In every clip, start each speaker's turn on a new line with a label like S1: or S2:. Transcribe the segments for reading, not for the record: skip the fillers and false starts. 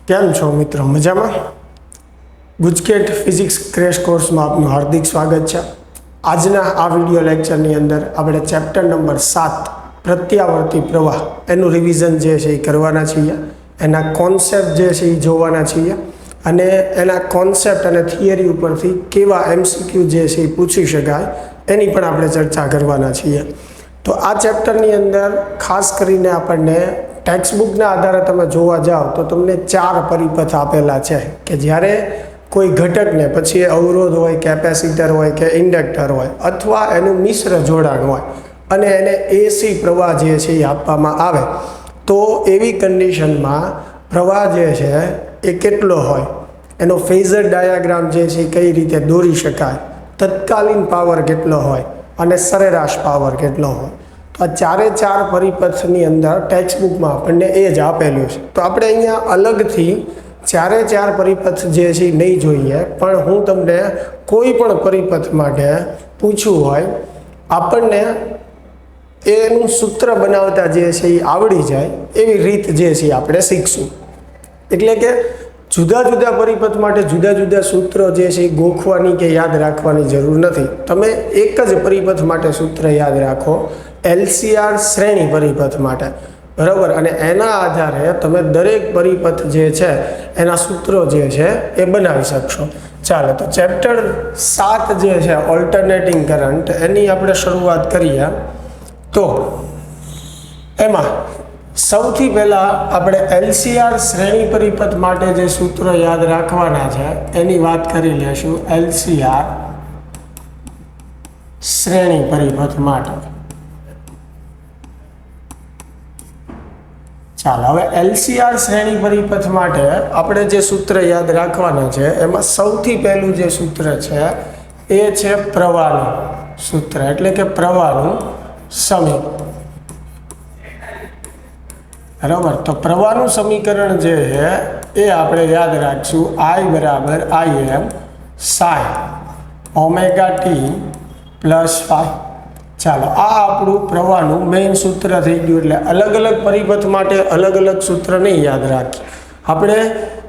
S1: કેમ છો મિત્રો? મજામાં? ગુજકેટ ફિઝિક્સ ક્રેશ કોર્સમાં આપનું હાર્દિક સ્વાગત છે. આજના આ વિડીયો લેક્ચરની અંદર આપણે ચેપ્ટર નંબર 7 પ્રત્યાવર્તી પ્રવાહ એનું રિવિઝન જે છે એ કરવાના છીએ. એના કોન્સેપ્ટ જે છે એ જોવાના છીએ અને એના કોન્સેપ્ટ અને થિયરી ઉપરથી કેવા MCQ જે છે એ પૂછી શકાય એની પણ આપણે ચર્ચા કરવાના છીએ. તો આ ચેપ્ટરની અંદર ખાસ કરીને આપણને ટેક્સ્ટબુકના આધારે તમે જોવા જાઓ તો તમને 4 પરિપથ આપેલા છે કે જ્યારે કોઈ ઘટકને પછી એ અવરોધ હોય, કેપેસિટર હોય કે ઇન્ડક્ટર હોય અથવા એનું મિશ્ર જોડાણ હોય અને એને AC પ્રવાહ જે છે એ આપવામાં આવે તો એવી કન્ડિશનમાં પ્રવાહ જે છે એ કેટલો હોય, એનો ફેઝર ડાયાગ્રામ જે છે એ કઈ રીતે દોરી શકાય, તત્કાલીન પાવર કેટલો હોય અને સરેરાશ પાવર કેટલો હોય. તો આ 4 પરિપથની અંદર ટેક્સ્ટબુકમાં આપણને એ જ આપેલું છે. તો આપણે અહીંયા અલગથી 4 પરિપથ જે છે નહીં જોઈએ, પણ હું તમને કોઈ પણ પરિપથ માટે પૂછવું હોય આપણને એનું સૂત્ર બનાવતા જે છે એ આવડી જાય એવી રીત જે છે આપણે શીખશું. એટલે કે જુદા જુદા પરિપથ માટે જુદા જુદા સૂત્રો જે છે એ ગોખવાની કે યાદ રાખવાની જરૂર નથી. તમે એક જ પરિપથ માટે સૂત્ર યાદ રાખો, LCR શ્રેણી પરિપથ માટે, બરાબર, અને એના આધારે તમે દરેક પરિપથ જે છે એના સૂત્રો જે છે એ બનાવી શકશો. ચાલો, તો ચેપ્ટર 7 જે છે ઓલ્ટરનેટિંગ કરંટ એની આપણે શરૂઆત કરીએ. તો એમાં સૌથી પહેલાં આપણે LCR શ્રેણી પરિપથ માટે જે સૂત્રો યાદ રાખવાના છે એની વાત કરી લેશું. LCR શ્રેણી પરિપથ માટે ચાલો, હવે LCR શ્રેણી પરિપથ માટે આપણે જે સૂત્ર યાદ રાખવાના છે એમાં સૌથી પહેલું જે સૂત્ર છે એ છે પ્રવાહનું સૂત્ર, એટલે કે પ્રવાહનું સમીકરણ. બરાબર, તો પ્રવાહનું સમીકરણ જે છે એ આપણે યાદ રાખશું I બરાબર Im sin omega t plus phi. ચાલો, આ આપણું પ્રવાહનું મેઇન સૂત્ર થઈ ગયું. એટલે અલગ અલગ પરિપથ માટે અલગ અલગ સૂત્ર નહીં યાદ રાખીએ. આપણે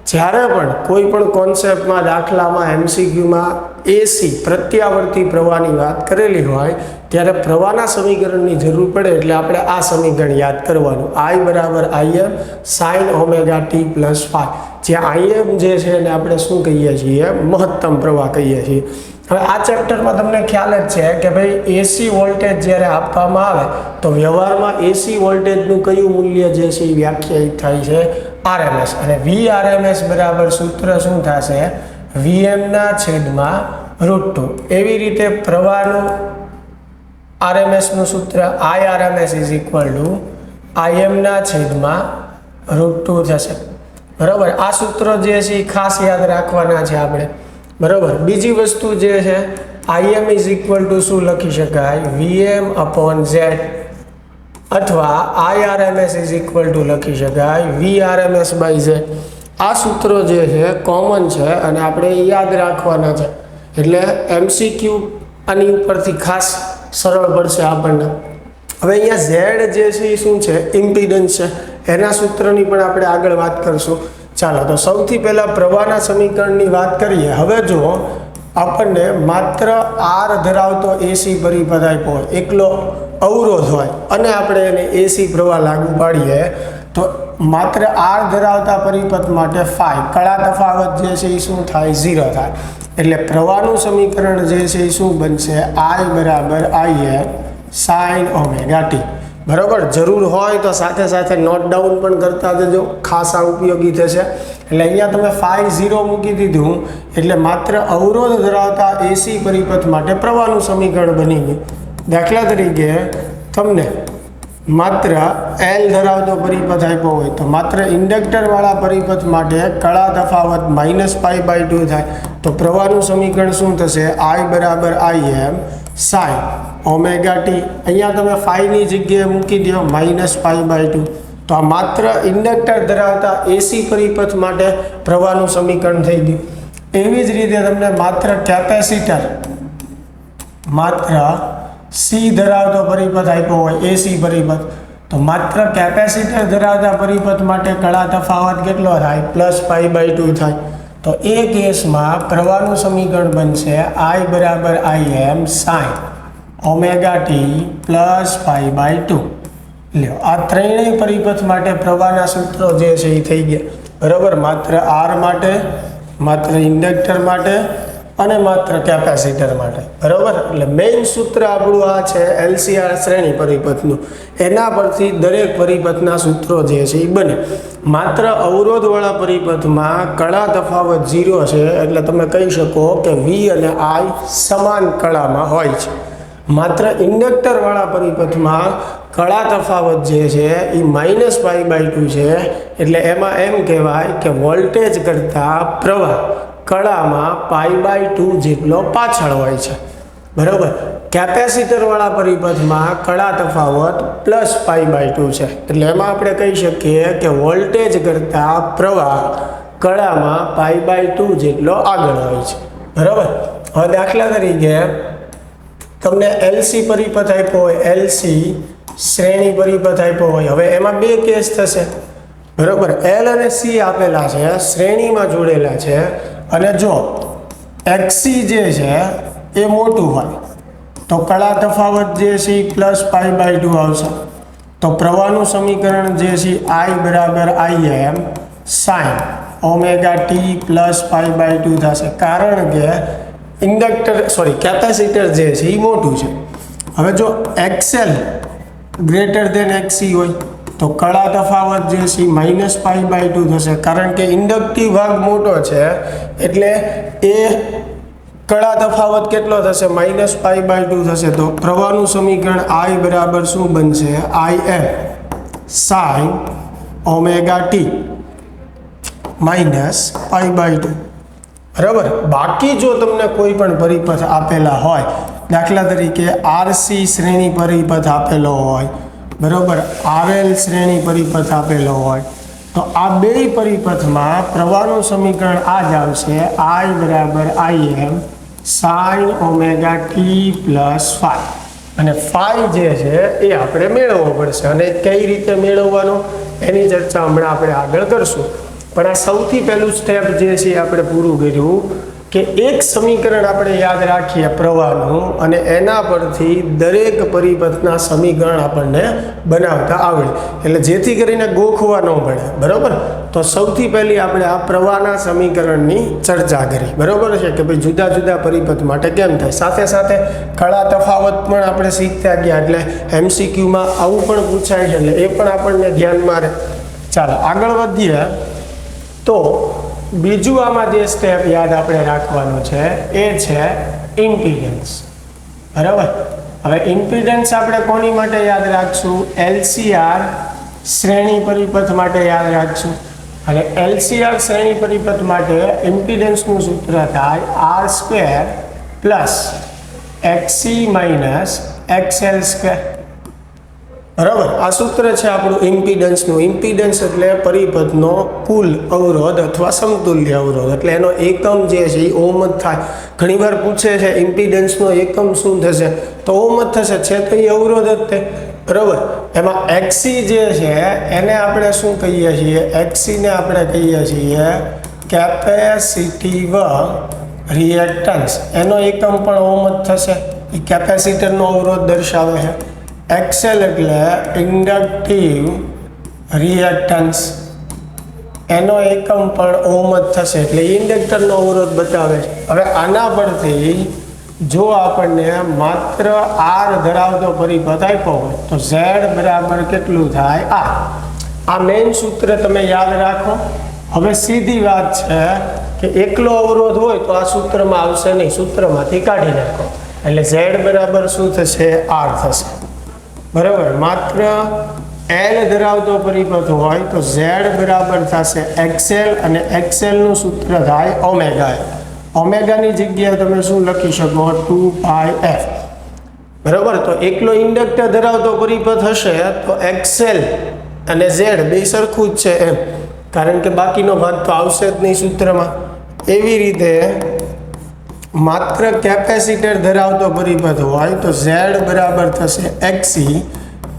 S1: જ્યારે પણ કોઈ પણ કોન્સેપ્ટમાં, દાખલામાં, MCQમાં AC પ્રત્યાવર્તી પ્રવાહની વાત કરેલી હોય ત્યારે પ્રવાહના સમીકરણની જરૂર પડે એટલે આપણે આ સમીકરણ યાદ કરવાનું. I બરાબર Im sin omega t plus phi. જ્યાં Im જે છે એને આપણે શું કહીએ છીએ? મહત્તમ પ્રવાહ કહીએ છીએ. હવે આ ચેપ્ટરમાં તમને ખ્યાલ જ છે કે ભાઈ AC વોલ્ટેજ જ્યારે આપવામાં આવે તો વ્યવહારમાં AC વોલ્ટેજનું કયું મૂલ્ય જે છે એ વ્યાખ્યાયિત થાય છે? RMS. અને VRMS બરાબર સૂત્ર શું થશે? Vm/√2. એવી રીતે પ્રવાહનું RMSનું સૂત્ર IRMS = Im/√2 થશે. બરાબર, આ સૂત્રો જે છે એ ખાસ યાદ રાખવાના છે આપણે. બરાબર, બીજી વસ્તુ જે છે Im = શું લખી શકાય? Vm/Z અથવા IRMS = લખી શકાય VRMS/Z. આ સૂત્રો જે છે કોમન છે અને આપણે યાદ રાખવાના છે. એટલે MCQ આની ઉપરથી ખાસ સરળ પડશે આપણને. હવે અહીંયા Z જે છે એ શું છે? ઇમ્પિડન્સ છે. એના સૂત્રની પણ આપણે આગળ વાત કરશું. ચાલો, તો સૌથી પહેલાં પ્રવાહના સમીકરણની વાત કરીએ. હવે જુઓ, આપણને માત્ર R ધરાવતો AC પરિપથ આપ્યો હોય, એકલો અવરોધ હોય અને આપણે એને AC પ્રવાહ લાગુ પાડીએ તો માત્ર R ધરાવતા પરિપથ માટે ફાઈ કળા તફાવત જે છે એ શું થાય? 0 થાય. એટલે પ્રવાહનું સમીકરણ જે છે એ શું બનશે? I બરાબર Im sin ઓમેગા ટી. બરાબર, જરૂર હોય તો સાથે સાથે નોટ ડાઉન પણ કરતા જજો, ખાસ આ ઉપયોગી થશે. એટલે અહીંયા તમે ફાઈ 0 મૂકી દીધું એટલે માત્ર અવરોધ ધરાવતા AC પરિપથ માટે પ્રવાહનું સમીકરણ બની ગયું. દાખલા તરીકે તમને માત્ર L ધરાવતો પરિપથ આપ્યો હોય તો માત્ર ઇન્ડક્ટરવાળા પરિપથ માટે કળા તફાવત -π/2 થાય. તો પ્રવાહનું સમીકરણ શું થશે? I બરાબર Im sin ઓમેગા ટી. અહીંયા તમે ફાઈની જગ્યાએ મૂકી દો -π/2. તો આ માત્ર ઇન્ડક્ટર ધરાવતા AC પરિપથ માટે પ્રવાહનું સમીકરણ થઈ ગયું. એવી જ રીતે તમને માત્ર કેપેસિટર, માત્ર C ધરાવતો પરિપથ આપ્યો હોય AC પરિપથ તો માત્ર કેપેસિટર ધરાવતા પરિપથ માટે કળા તફાવત કેટલો થાય? +π/2 થાય. તો એ કેસમાં પ્રવાહનું સમીકરણ બનશે I બરાબર Im sin ωt +π/2. લ્યો, આ ત્રણેય પરિપથ માટે પ્રવાહના સૂત્રો જે છે એ થઈ ગયા. બરાબર, માત્ર R માટે, માત્ર ઇન્ડક્ટર માટે અને માત્ર કેપેસિટર માટે. બરાબર, એટલે મેઇન સૂત્ર આપણું આ છે LCR શ્રેણી પરિપથનું. એના પરથી દરેક પરિપથના સૂત્રો જે છે એ બને. માત્ર અવરોધવાળા પરિપથમાં કળા તફાવત 0 છે, એટલે તમે કહી શકો કે V અને I સમાન કળામાં હોય છે. માત્ર ઇન્ડક્ટરવાળા પરિપથમાં કળા તફાવત જે છે એ -π/2 છે, એટલે એમાં એમ કહેવાય કે વોલ્ટેજ કરતાં પ્રવાહ કળામાં π/2 જેટલો પાછળ હોય છે. બરાબર, કેપેસિટરવાળા પરિપથમાં કળા તફાવત +π/2 છે, એટલે એમાં આપણે કહી શકીએ કે વોલ્ટેજ કરતાં પ્રવાહ કળામાં π/2 જેટલો આગળ હોય છે. બરાબર, હવે દાખલા તરીકે તમને LC પરિપથ આપ્યો હોય, LC શ્રેણી પરિપથ આપ્યો હોય. હવે એમાં બે કેસ થશે. બરાબર, L અને C આપેલા છે, શ્રેણીમાં જોડેલા છે, અને જો XC જે છે એ મોટું હોય તો કળા તફાવત જે છે એ +π/2 આવશે. તો પ્રવાહનું સમીકરણ જે છે I બરાબર Im sin ωt +π/2 થશે, કારણ કે કેપેસિટર જે છે એ મોટું છે. હવે જો XL ગ્રેટર દેન XC હોય તો કળા તફાવત જે છે -π/2 થશે, કારણ કે ઇન્ડક્ટિવ ભાગ મોટો છે, એટલે એ કળા તફાવત કેટલો થશે? -π/2 થશે. તો પ્રવાહનું સમીકરણ I બરાબર શું બનશે? Im sin ωt -π/2. બરાબર, બાકી જો તમને કોઈ પણ પરિપથ આપેલા હોય, દાખલા તરીકે RC શ્રેણી પરિપથ આપેલો હોય, બરાબર, RL શ્રેણી પરિપથ આપેલો હોય, તો આ બે પરિપથમાં પ્રવાહનું સમીકરણ આ જ આવશે I બરાબર Im sin ωt +ϕ. અને ϕ જે છે એ આપણે મેળવવો પડશે, અને કઈ રીતે મેળવવાનો એની ચર્ચા હમણાં આપણે આગળ કરશું. પણ આ સૌથી પહેલું સ્ટેપ જે છે આપણે પૂરું કર્યું કે એક સમીકરણ આપણે યાદ રાખીએ પ્રવાહનું, અને એના પરથી દરેક પરિપથના સમીકરણ આપણને બનાવતા આવડે, એટલે જેથી કરીને ગોખવા ન પડે. બરાબર, તો સૌથી પહેલી આપણે આ પ્રવાહના સમીકરણની ચર્ચા કરી. બરાબર છે કે ભાઈ જુદા જુદા પરિપથ માટે કેમ થાય. સાથે સાથે કળા તફાવત પણ આપણે શીખતા ગયા, એટલે MCQમાં આવું પણ પૂછાય છે, એટલે એ પણ આપણને ધ્યાનમાં રહે. ચાલો આગળ વધીએ. તો બીજું આમાં જે સ્ટેપ યાદ આપણે રાખવાનો છે એ છે ઇમ્પિડન્સ. બરાબર, હવે ઇમ્પિડન્સ આપણે કોની માટે યાદ રાખશું? LCR શ્રેણી પરિપથ માટે યાદ રાખશું. અને LCR શ્રેણી પરિપથ માટે ઇમ્પિડન્સનું સૂત્ર થાય R² + XC - XL². બરાબર, આ સૂત્ર છે આપણું ઇમ્પિડન્સનું. ઇમ્પિડન્સ એટલે પરિપથનો કુલ અવરોધ અથવા સમતુલ્ય અવરોધ, એટલે એનો એકમ જે છે એ ઓહ્મ જ થાય. ઘણીવાર પૂછે છે ઇમ્પિડન્સનો એકમ શું થશે, તો ઓહ્મ જ થશે, છે તો એ અવરોધ જ તે. બરાબર, એમાં XC જે છે એને આપણે શું કહીએ છીએ? XC ને આપણે કહીએ છીએ કેપેસિટીવ રિએક્ટન્સ. એનો એકમ પણ ઓહ્મ જ થશે, એ કેપેસિટરનો અવરોધ દર્શાવે છે. XL એટલે ઇન્ડક્ટિવ રિએક્ટન્સ, એનો એકમ પણ ઓહ્મ જ થશે, એટલે ઇન્ડક્ટરનો અવરોધ બતાવે છે. હવે આના પરથી જો આપણને માત્ર R ધરાવતો પરિપથ આપ્યો હોય તો Z બરાબર કેટલું થાય? આ મેઇન સૂત્ર તમે યાદ રાખો. હવે સીધી વાત છે કે એકલો અવરોધ હોય તો આ સૂત્રમાં આવશે નહીં, સૂત્રમાંથી કાઢી નાખો, એટલે Z બરાબર શું થશે? R થશે. બરાબર, માત્ર L ધરાવતો પરિપથ હોય તો Z બરાબર થશે XL, અને XL નું સૂત્ર થાય ઓમેગા. ઓમેગાની જગ્યાએ તમે શું લખી શકો? 2πf. બરાબર, તો એકલો ઇન્ડક્ટર ધરાવતો પરિપથ હશે તો XL અને Z બે સરખું જ છે એમ, કારણ કે બાકીનો ભાગ તો આવશે જ નહીં સૂત્રમાં. એવી રીતે માત્ર કેપેસિટર ધરાવતો પરિપથ હોય તો Z બરાબર થશે XC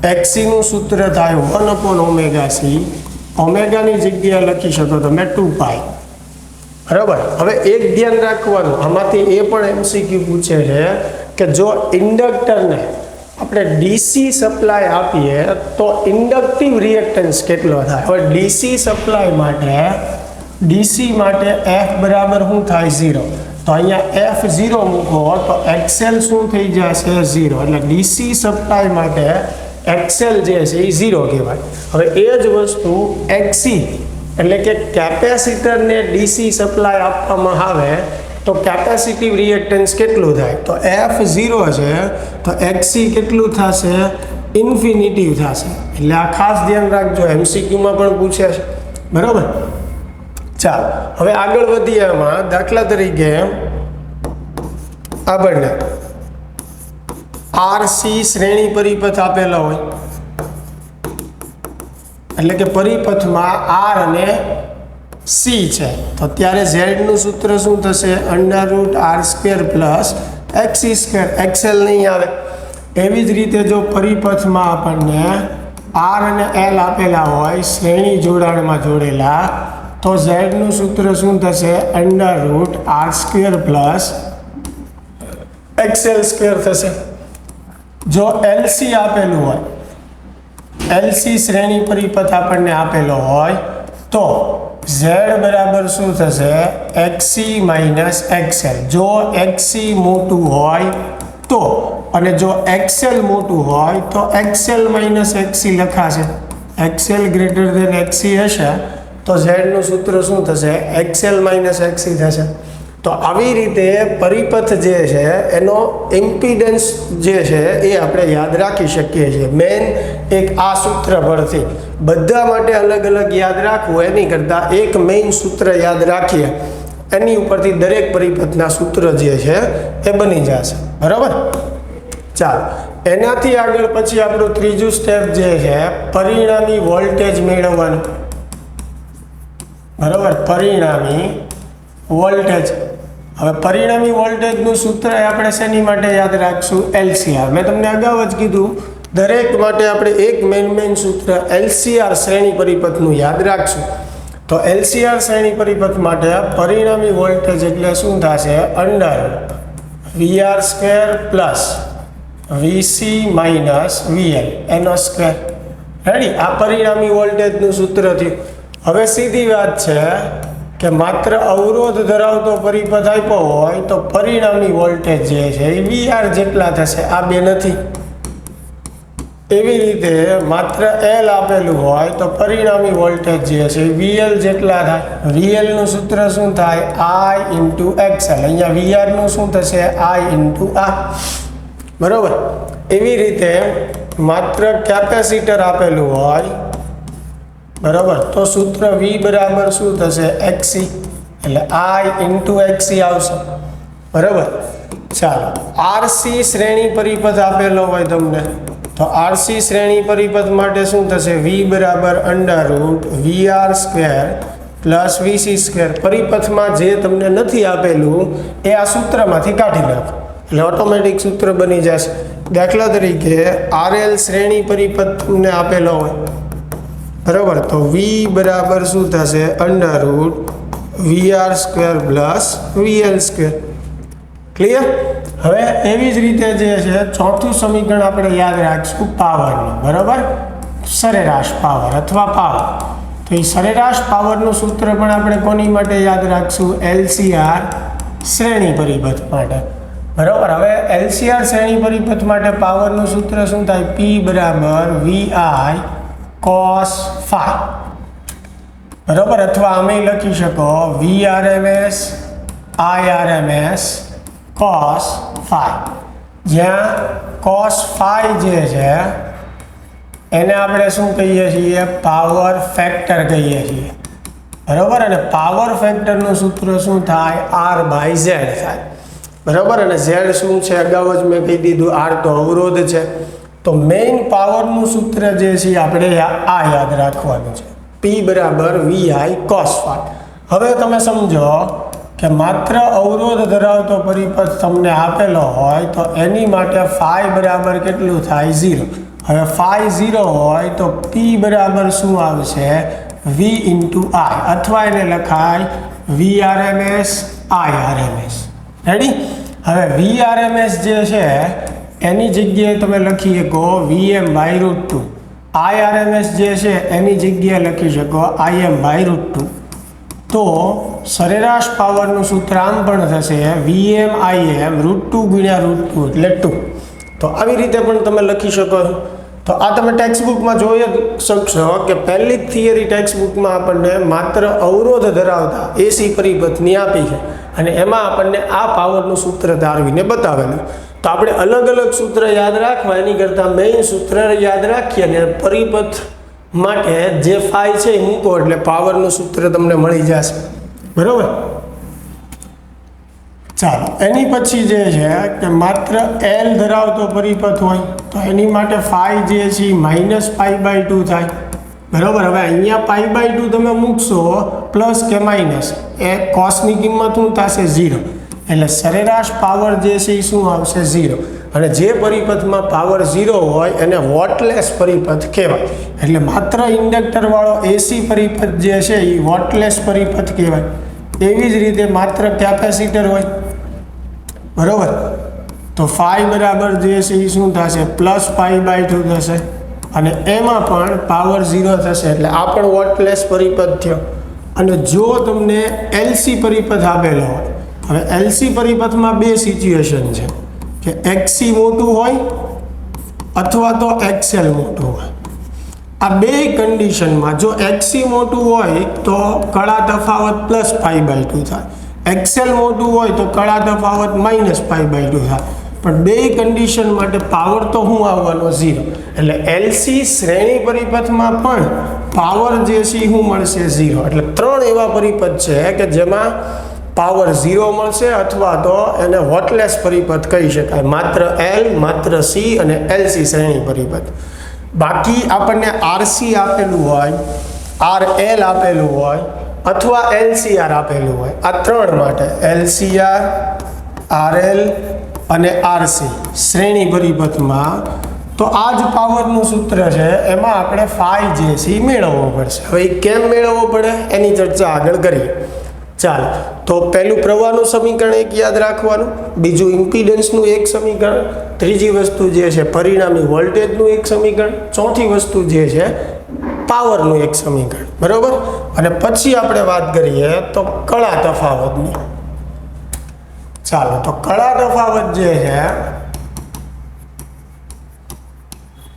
S1: XCનું સૂત્ર થાય 1/ωc. ઓમેગાની જગ્યાએ લખી શકો તમે 2π. બરાબર. હવે એક ધ્યાન રાખવાનું, આમાંથી એ પણ MCQ પૂછે છે કે જો ઇન્ડક્ટરને આપણે ડીસી સપ્લાય આપીએ તો ઇન્ડક્ટિવ રિએક્ટન્સ કેટલો થાય. હવે ડીસી સપ્લાય માટે F બરાબર શું થાય 0. તો અહીંયા F 0 મૂકો તો XL શું થઈ જશે 0. એટલે ડીસી સપ્લાય માટે XL જે છે એ 0 કહેવાય. હવે એ જ વસ્તુ XC એટલે કે કેપેસિટરને ડીસી સપ્લાય આપવામાં આવે તો કેપેસિટિવ રિએક્ટન્સ કેટલું થાય. તો F 0 છે તો XC કેટલું થશે ઇન્ફિનિટિવ થશે. એટલે આ ખાસ ધ્યાન રાખજો, MCQમાં પણ પૂછે છે. બરાબર. ચાલો હવે આગળ વધીએ. એમાં દાખલા તરીકે આપણને RC શ્રેણી પરિપથ આપેલા હોય, એટલે કે પરિપથમાં R અને C છે, તો ત્યારે Z નું સૂત્ર શું થશે √R² + XC². XL નહીં આવે. એવી જ રીતે જો પરિપથમાં આપણને R અને L આપેલા હોય શ્રેણી જોડાણમાં જોડેલા, તો Z નું સૂત્ર શું થશે √R² + XL² થશે. જો LC આપેલું હોય, LC શ્રેણી પરિપથ આપણને આપેલો હોય તો Z બરાબર શું થશે XC - XL. જો XC મોટું હોય તો, અને જો XL મોટું હોય તો XL - XC લખાશે. XL > XC હશે તો Z નું સૂત્ર શું થશે XL - XC થશે. તો આવી રીતે પરિપથ જે છે એનો ઇમ્પિડન્સ જે છે એ આપણે યાદ રાખી શકીએ છીએ. મેન એક આ સૂત્ર પરથી, બધા માટે અલગ અલગ યાદ રાખવું એની કરતાં એક મેઇન સૂત્ર યાદ રાખીએ, એની ઉપરથી દરેક પરિપથના સૂત્ર જે છે એ બની જશે. બરાબર. ચાલો એનાથી આગળ પછી આપણું ત્રીજું સ્ટેપ જે છે પરિણામી વોલ્ટેજ મેળવવાનું. બરાબર. પરિણામી વોલ્ટેજ. હવે પરિણામી વોલ્ટેજનું સૂત્ર આપણે શેની માટે યાદ રાખશું LCR. મેં તમને અગાઉ જ કીધું દરેક માટે આપણે એક મેઇન સૂત્ર LCR શ્રેણી પરિપથનું યાદ રાખશું. તો LCR શ્રેણી પરિપથ માટે પરિણામી વોલ્ટેજ એટલે શું થશે √VR² + VC - VL એનો સ્ક્વેર. રેડી. આ પરિણામી વોલ્ટેજનું સૂત્ર થયું. હવે સીધી વાત છે કે માત્ર અવરોધ ધરાવતો પરિપથ આપ્યો હોય તો પરિણામી વોલ્ટેજ જે છે એ VR જેટલા થશે, આ બે નથી. એવી રીતે માત્ર L આપેલું હોય તો પરિણામી વોલ્ટેજ જે છે એ VL જેટલા થાય. VL નું સૂત્ર શું થાય I × XL. અહીંયા VR નું શું થશે I × R. બરાબર. એવી રીતે માત્ર કેપેસિટર આપેલું હોય, બરાબર, તો સૂત્ર V બરાબર શું થશે XC. એટલે I × XC આવશે. બરાબર. ચાલો RC શ્રેણી પરિપથ આપેલો હોય તમને, તો RC શ્રેણી પરિપથ માટે શું થશે V બરાબર √VR² + VC². પરિપથમાં જે તમને નથી આપેલું એ આ સૂત્રમાંથી કાઢી નાખો એટલે ઓટોમેટિક સૂત્ર બની જશે. દાખલા તરીકે RL શ્રેણી પરિપથ તમને આપેલો હોય, બરાબર, તો V બરાબર શું થશે √VR² + VL². ક્લિયર. હવે એવી જ રીતે જે છે ચોથું સમીકરણ આપણે યાદ રાખીશું પાવરનું. બરાબર. સરેરાશ પાવર અથવા પાવર. તો એ સરેરાશ પાવરનું સૂત્ર પણ આપણે કોની માટે યાદ રાખીશું LCR શ્રેણી પરિપથ માટે. બરાબર. હવે LCR શ્રેણી પરિપથ માટે પાવરનું સૂત્ર શું થાય P બરાબર VI cos phi. બરાબર. અથવા આમે લખી શકો VRMS IRMS cos phi. જ્યાં cos phi જે છે એને આપણે શું કહીએ છીએ પાવર ફેક્ટર કહીએ છીએ. બરાબર. અને પાવર ફેક્ટરનું સૂત્ર શું થાય R/Z થાય. બરાબર. અને Z શું છે અગાઉ જ મેં કહી દીધું, R તો અવરોધ છે. તો મેઇન પાવરનું સૂત્ર જે છે આપણે આ યાદ રાખવાનું છે P બરાબર VI cos phi. હવે તમે સમજો કે માત્ર અવરોધ ધરાવતો પરિપથ તમને આપેલો હોય તો એની માટે phi બરાબર કેટલું થાય 0. હવે ફાઈ 0 હોય તો P બરાબર શું આવશે V ઇન્ટુ I, અથવા એને લખાય VRMS IRMS. રેડી? હવે VRMS જે છે એની જગ્યાએ તમે લખી શકો VM/√2. IRMS જે છે એની જગ્યાએ લખી શકો IM/√2. તો સરેરાશ પાવરનું સૂત્ર આમ પણ થશે VM/IM√2 ગુણ્યા √2 એટલે 2. તો આવી રીતે પણ તમે લખી શકો. તો આ તમે ટેક્સ્ટબુકમાં જોઈ શકશો કે પહેલી જ થિયરી ટેક્સ્ટબુકમાં આપણને માત્ર અવરોધ ધરાવતા એસી પરિપથની આપી છે અને એમાં આપણને આ પાવરનું સૂત્ર તારવીને બતાવેલું. તો આપણે અલગ અલગ સૂત્ર યાદ રાખવા એની કરતાં મેઇન સૂત્ર યાદ રાખીએ અને પરિપથ માટે જે ફાઈ છે એ મૂકો એટલે પાવરનું સૂત્ર તમને મળી જશે. બરોબર? ચાલો, એની પછી જે છે કે માત્ર એલ ધરાવતો પરિપથ હોય તો એની માટે ફાઈ જે છે -π/2 થાય. બરાબર? હવે અહીંયા π/2 તમે મૂકશો પ્લસ કે માઇનસ, એ કોસની કિંમત શું થશે 0. એટલે સરેરાશ પાવર જે છે એ શું આવશે 0. અને જે પરિપથમાં પાવર 0 હોય એને વોટલેસ પરિપથ કહેવાય. એટલે માત્ર ઇન્ડક્ટરવાળો એસી પરિપથ જે છે એ વોટલેસ પરિપથ કહેવાય. એવી જ રીતે માત્ર કેપેસિટર હોય, બરોબર, તો ફાઈ બરાબર જે છે એ શું થશે +π/2 થશે અને એમાં પણ પાવર 0 થશે. એટલે આ પણ વોટલેસ પરિપથ થયો. અને જો તમને એલસી પરિપથ આપેલો હોય, હવે એલસી પરિપથમાં બે સિચ્યુએશન છે કે એક્સી મોટું હોય અથવા તો એક્સએલ મોટું હોય. આ બે કન્ડિશનમાં જો એક્સી મોટું હોય તો કળા તફાવત +π/2 થાય, એક્સએલ મોટું હોય તો કળા તફાવત -π/2 થાય. પણ બે કન્ડિશન માટે પાવર તો શું આવવાનો 0. એટલે એલસી શ્રેણી પરિપથમાં પણ પાવર જે છે શું મળશે 0. એટલે ત્રણ એવા પરિપથ છે કે જેમાં પાવર 0 મળશે અથવા તો એને વોટલેસ પરિપથ કહી શકાય. માત્ર એલ, માત્ર સી અને એલસી શ્રેણી પરિપથ. બાકી આપણને આરસી આપેલું હોય, આરએલ આપેલું હોય અથવા એલસીઆર આપેલું હોય, આ ત્રણ માટે એલસીઆર, આરએલ અને આરસી શ્રેણી પરિપથમાં તો આ જ પાવરનું સૂત્ર છે. એમાં આપણે ફાઈ જે છે એ મેળવવો પડશે. હવે એ કેમ મેળવવો પડે એની ચર્ચા આગળ કરીએ. ચાલો, તો પહેલું પ્રવાહનું સમીકરણ એક યાદ રાખવાનું, બીજું ઇમ્પિડન્સનું એક સમીકરણ, ત્રીજી વસ્તુ જે છે પરિણામી વોલ્ટેજનું એક સમીકરણ, ચોથી વસ્તુ જે છે પાવરનું એક સમીકરણ. બરોબર? અને પછી આપણે વાત કરીએ તો કળા તફાવતની. ચાલો, તો કળા તફાવત જે છે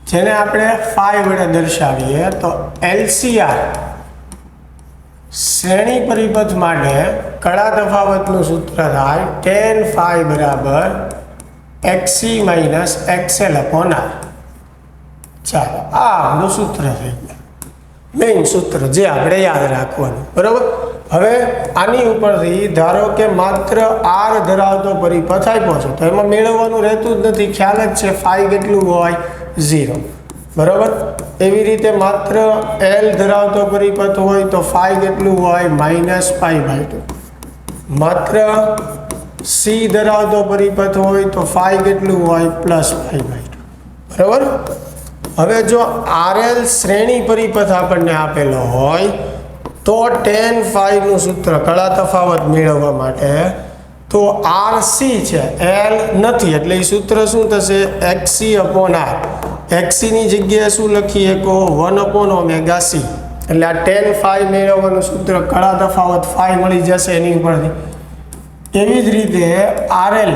S1: જેને આપણે ફાઈ વડે દર્શાવીએ તો એલસીઆર શ્રેણી પરિપથ માટે કળા તફાવતનું સૂત્ર થાય tan phi બરાબર XC - XL/R. ચાલો, આ આપણું સૂત્ર થઈ ગયું, મેઇન સૂત્ર જે આપણે યાદ રાખવાનું. બરાબર? હવે આની ઉપરથી ધારો કે માત્ર આર ધરાવતો પરિપથ આપ્યો છે તો એમાં મેળવવાનું રહેતું જ નથી, ખ્યાલ જ છે ફાઈ કેટલું હોય 0. બરાબર? એવી રીતે માત્ર એલ ધરાવતો પરિપથ હોય તો ફાઈ કેટલું હોય -π/2. માત્ર સી ધરાવતો પરિપથ હોય તો ફાઈ કેટલું હોય +π/2. બરાબર? હવે જો આરએલ શ્રેણી પરિપથ આપણને આપેલો હોય તો tan phi નું સૂત્ર કળા તફાવત મેળવવા માટે તો આરસી છે, એલ નથી, એટલે એ સૂત્ર શું થશે XC/R. XC ની જગ્યાએ શું લખીએ કો 1/ωc. એટલે આ tan phi મેળવવાનું સૂત્ર કળા તફાવત phi મળી જશે એની ઉપરથી. એવી જ રીતે આરએલ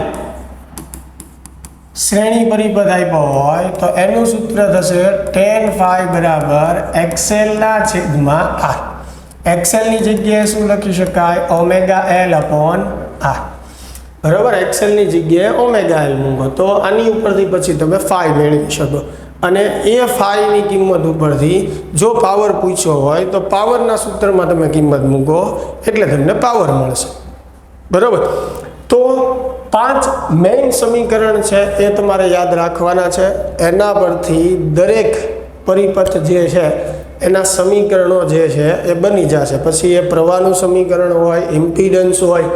S1: શ્રેણી પરિપથ આપ્યો હોય તો એનું સૂત્ર થશે tan phi બરાબર XL/R. XL ની જગ્યાએ શું લખી શકાય ωL/R. બરાબર? XL ની જગ્યાએ ωL મૂકો તો આની ઉપરથી પછી તમે ફાઈ મેળવી શકો. અને એ ફાઈની કિંમત ઉપરથી જો પાવર પૂછ્યો હોય તો પાવરના સૂત્રમાં તમે કિંમત મૂકો એટલે તમને પાવર મળશે. બરાબર? તો 5 મેઇન સમીકરણ છે એ તમારે યાદ રાખવાના છે. એના પરથી દરેક પરિપથ જે છે એના સમીકરણો જે છે એ બની જશે. પછી એ પ્રવાહનું સમીકરણ હોય, ઇમ્પિડન્સ હોય,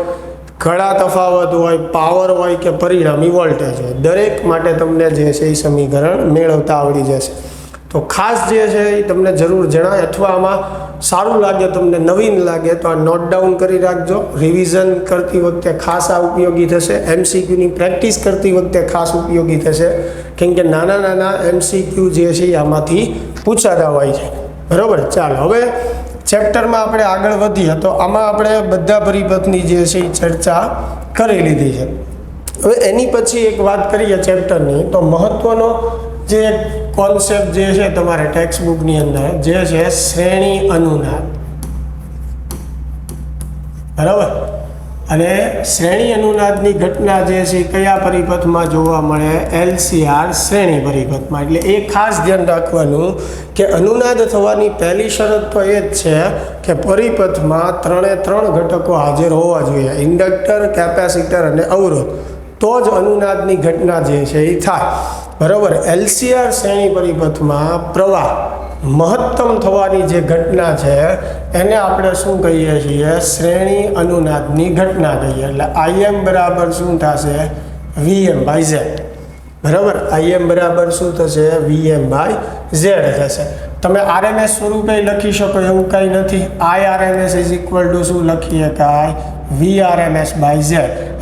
S1: ઘણા તફાવત હોય, પાવર હોય કે પરિણામી વોલ્ટેજ હોય, દરેક માટે તમને જે છે એ સમીકરણ મેળવતા આવડી જશે. તો ખાસ જે છે એ તમને જરૂર જણાય, અથવા આમાં સારું લાગે, તમને નવીન લાગે તો આ નોટ ડાઉન કરી રાખજો. રિવિઝન કરતી વખતે ખાસ આ ઉપયોગી થશે. MCQની પ્રેક્ટિસ કરતી વખતે ખાસ ઉપયોગી થશે, કેમ કે નાના નાના MCQ જે છે એ આમાંથી પૂછાતા હોય છે. બરાબર. ચાલો હવે ચેપ્ટરમાં આપણે આગળ વધીએ. તો આમાં આપણે બધા પરિપથની જે છે એ ચર્ચા કરી લીધી છે. હવે એની પછી એક વાત કરીએ ચેપ્ટરની, તો મહત્વનો જે કોન્સેપ્ટ જે છે તમારે ટેક્સ્ટ બુકની અંદર જે છે શ્રેણી અનુનાદ. બરાબર. અને શ્રેણી અનુનાદની ઘટના જે છે કયા પરિપથમાં જોવા મળે? LCR શ્રેણી પરિપથમાં. એટલે એ ખાસ ધ્યાન રાખવાનું કે અનુનાદ થવાની પહેલી શરત તો એ જ છે કે પરિપથમાં 3 ઘટકો હાજર હોવા જોઈએ, ઇન્ડક્ટર, કેપેસિટર અને અવરોધ. તો જ અનુનાદની ઘટના જે છે એ થાય. બરાબર. LCR શ્રેણી પરિપથમાં પ્રવાહ મહત્તમ થવાની જે ઘટના છે એને આપણે શું કહીએ છીએ? શ્રેણી અનુનાદની ઘટના કહીએ. એટલે Im બરાબર શું થશે? Vm/Z. બરાબર. Im બરાબર શું થશે? Vm/Z થશે. તમે RMS સ્વરૂપે લખી શકો એવું કંઈ નથી. IRMS શું લખી શકાય? VRMS/Z.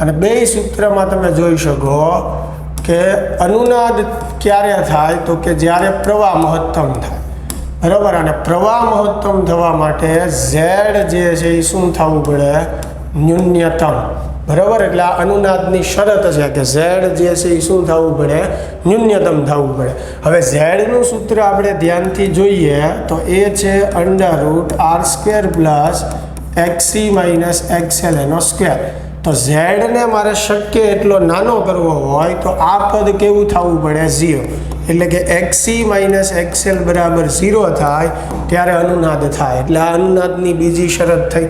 S1: અને બે સૂત્રમાં તમે જોઈ શકો કે અનુનાદ ક્યારે થાય? તો કે જ્યારે પ્રવાહ મહત્તમ થાય. બરાબર. અને પ્રવાહ મહત્તમ થવા માટે Z જે છે એ શું થવું પડે? ન્યૂનતમ. બરાબર. એટલે આ અનુનાદની શરત છે કે Z જે છે એ શું થવું પડે? ન્યૂનતમ થવું પડે. હવે Z નું સૂત્ર આપણે ધ્યાનથી જોઈએ તો એ છે √R² + XC - XL એનો સ્ક્વેર. તો Z ને મારે શક્ય એટલો નાનો કરવો હોય તો આ પદ કેવું થવું પડે? 0. એટલે કે XC - XL બરાબર 0 થાય ત્યારે અનુનાદ થાય. એટલે આ અનુનાદની બીજી શરત થઈ.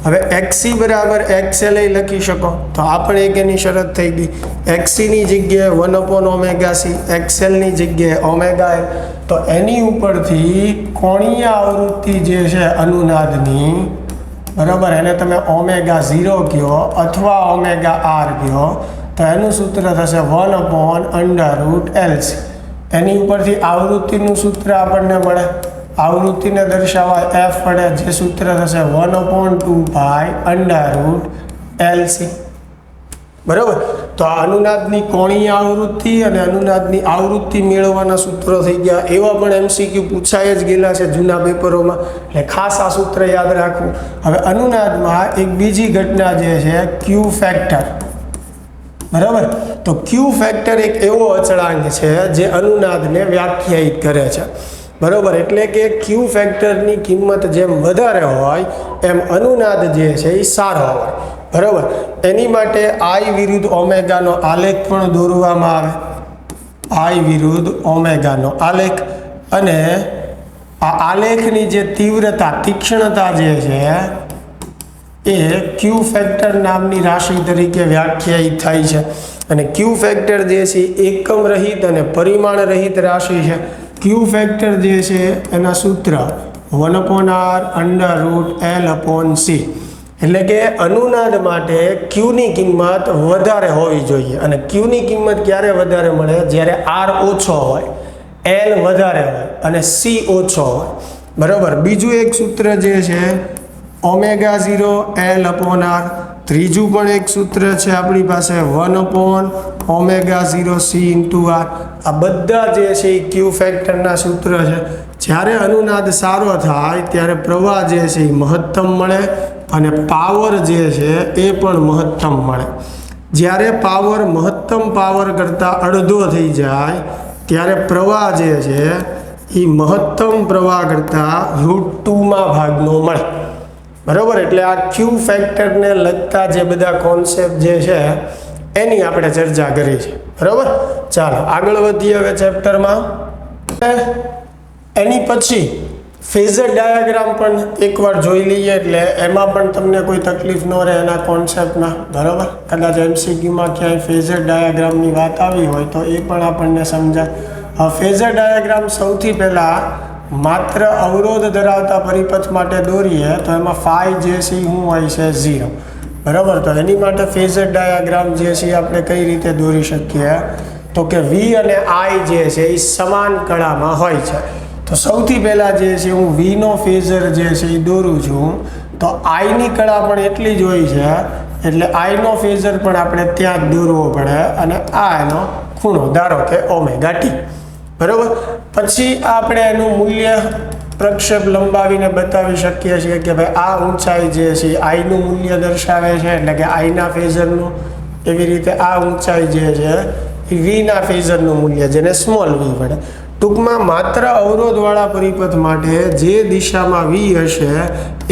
S1: હવે XC બરાબર XL લખી શકો તો આ પણ એક એની શરત થઈ ગઈ. XC ની જગ્યાએ 1/ωc, XL ની જગ્યાએ ωL. તો એની ઉપરથી કોણીય આવૃત્તિ જે છે અનુનાદની, બરાબર, એને તમે ω0 કહો અથવા ωR કહો તો એનું સૂત્ર થશે 1/√LC. એની ઉપરથી આવૃત્તિનું સૂત્ર આપણને મળે. આવૃત્તિને દર્શાવવા F પડે, જે સૂત્ર થશે 1/2π√LC. બરાબર. તો આ અનુનાદની કોણીય આવૃત્તિ અને અનુનાદની આવૃત્તિ મેળવવાના સૂત્રો થઈ ગયા. એવા પણ MCQ પૂછાઈ જ ગયેલા છે જૂના પેપરોમાં, એટલે ખાસ આ સૂત્ર યાદ રાખવું. હવે અનુનાદમાં એક બીજી ઘટના જે છે ક્યુ ફેક્ટર. બરાબર. તો ક્યુ ફેક્ટર એક એવો અચળાંક છે જે અનુનાદને વ્યાખ્યાયિત કરે છે. બરાબર. એટલે કે ક્યુ ફેક્ટરની કિંમત જેમ વધારે હોય એમ અનુનાદ જે છે એ સારો હોય. બરાબર. એની માટે I વિરુદ્ધ ઓમેગાનો આલેખ પણ દોરવામાં આવે. I વિરુદ્ધ ઓમેગાનો આલેખ. અને આ આલેખની જે તીવ્રતા, તીક્ષ્ણતા જે છે એ ક્યુ ફેક્ટર નામની રાશિ તરીકે વ્યાખ્યાયિત થાય છે. અને ક્યુ ફેક્ટર જે છે એકમ રહિત અને પરિમાણ રહિત રાશિ છે. ક્યુ ફેક્ટર જે છે એના સૂત્ર 1/R√L/C. એટલે કે અનુનાદ માટે ક્યુની કિંમત વધારે હોવી જોઈએ. અને ક્યુની કિંમત ક્યારે વધારે મળે? જ્યારે R ઓછો હોય, L વધારે હોય અને C ઓછો હોય. બરાબર. બીજું એક સૂત્ર જે છે ω0L/R. ત્રીજું પણ એક સૂત્ર છે આપણી પાસે 1/ω0C/R. આ બધા જે છે એ ક્યુ ફેક્ટરના સૂત્ર છે. જ્યારે અનુનાદ સારો થાય ત્યારે પ્રવાહ જે છે એ મહત્તમ મળે અને પાવર જે છે એ પણ મહત્તમ મળે. જ્યારે પાવર મહત્તમ પાવર કરતાં અડધો થઈ જાય ત્યારે પ્રવાહ જે છે એ મહત્તમ પ્રવાહ કરતાં √2માં ભાગનો મળે. બરાબર. એટલે આ ક્યુ ફેક્ટરને લગતા જે બધા કોન્સેપ્ટ જે છે એની આપણે ચર્ચા કરી છે. બરાબર. ચાલો આગળ વધીએ હવે ચેપ્ટરમાં. એની પછી ફેઝર ડાયાગ્રામ પણ એકવાર જોઈ લઈએ, એટલે એમાં પણ તમને કોઈ તકલીફ ન રહે એના કોન્સેપ્ટના. બરાબર. કદાચ MCQમાં ક્યાંય ફેઝર ડાયાગ્રામની વાત આવી હોય તો એ પણ આપણને સમજાય. ફેઝર ડાયાગ્રામ સૌથી પહેલાં માત્ર અવરોધ ધરાવતા પરિપથ માટે દોરીએ તો એમાં φ જે છે શું હોય છે? 0. બરાબર. તો એની માટે ફેઝર ડાયાગ્રામ જે છે આપણે કઈ રીતે દોરી શકીએ તો કે વી અને આઈ જે છે એ સમાન કળામાં હોય છે. તો સૌથી પહેલાં જે છે હું વીનો ફેઝર જે છે એ દોરું છું. તો આઈની કળા પણ એટલી જ હોય છે એટલે આઈનો ફેઝર પણ આપણે ત્યાં જ દોરવો પડે અને આ એનો ખૂણો ધારો કે ઓમેગા ટી. બરાબર. પછી આપણે એનું મૂલ્ય પ્રક્ષેપ લંબાવીને બતાવી શકીએ છીએ કે ભાઈ આ ઊંચાઈ જે છે આઈનું મૂલ્ય દર્શાવે છે એટલે કે આઈના ફેઝરનું. એવી રીતે આ ઊંચાઈ જે છે એ વીના ફેઝરનું મૂલ્ય જેને સ્મોલ વી પડે. ટૂંકમાં માત્ર અવરોધવાળા પરિપથ માટે જે દિશામાં વી હશે